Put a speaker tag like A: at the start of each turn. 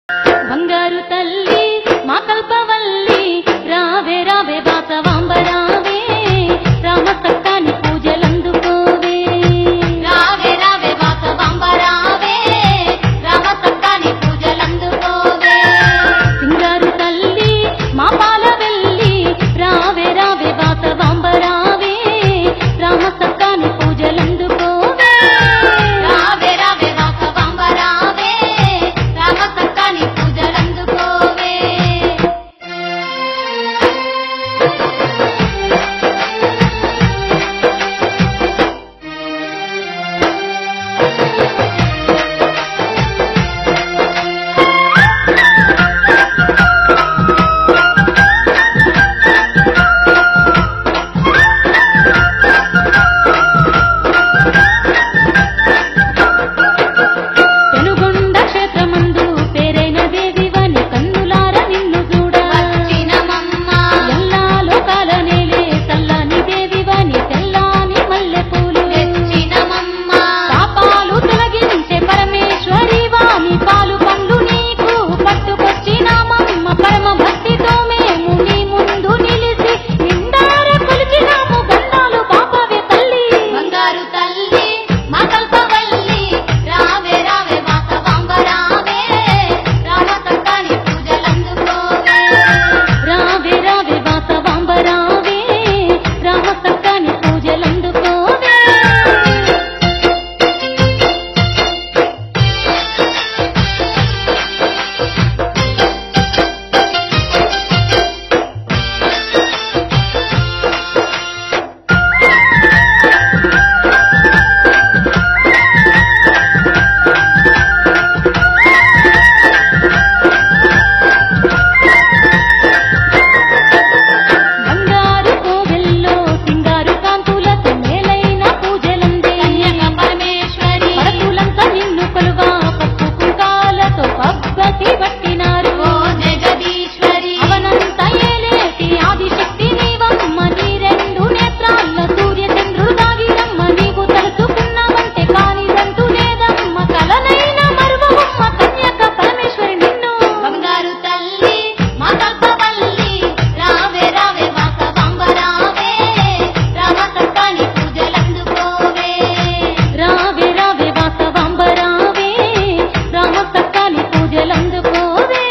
A: బంగారు తల్లి మా కల్పవల్లి రావే రావే వాసవాంబ రావే రామ సక్కాని పూజలందుకోవే రావే రావే వాసవాంబ రావే రామ సక్కాని పూజలందుకోవే సింగారు తల్లి మా పాలవెల్లి రావే రావే వాసవాంబ రావే రామ సక్కాని పూజలందుకోవే రావే రావే వాసవాంబ రావే రామ సక్కాని పూజలందుకోవే పెనుగొండ క్షేత్రమందు పేరైన దేవివని కన్నులార నిన్ను చూడ వచ్చినమమ్మ ఎల్లా లోకాల నేలే చల్లని దేవివని తెల్లాని మల్లెపూలు తెచ్చినమమ్మ పాపాలు తొలగించే పరమేశ్వరి వాని పాలు పండ్లు నీకు పట్టుకొచ్చినామమ్మ పరమ భక్తితో మేము నీ ముందు నిలిచి నిండార కొలిచినాము గండాలు పాపవే తల్లి బంగారు తల్లి మా కల్పవల్లి రావే రావే వాసవాంబ రావే రామ సక్కాని పూజలందుకోవే రావే రావే వాసవాంబ రావే రామ సక్కాని పూజలందుకోవే బంగారు కోవెల్లో సింగారు కాంతులతో మేలైన పూజలందే పరమేశ్వరి పరతులంతా నిన్ను కొలువా పప్పు కుంకాలతో పబ్బతి పట్టినారు జగదీశ్వరి అవనంత ఏలేటి ఆదిశక్తి నీవమ్మ నీ రెండు నేత్రాల సూర్య చంద్రుడు దాగిరమ్మ నీవు తలుచుకున్నావంటే కానిదంటూ లేదమ్మ కలనైన మరువమ్మ కన్యక పరమేశ్వరి నిన్ను బంగారు తల్లి మా కల్పవల్లి రావే రావే వాసవాంబ రావే రామ సక్కాని పూజలందుకోవే రావే రావే వాసవాంబ రావే రామ సక్కాని పూజలందుకోవే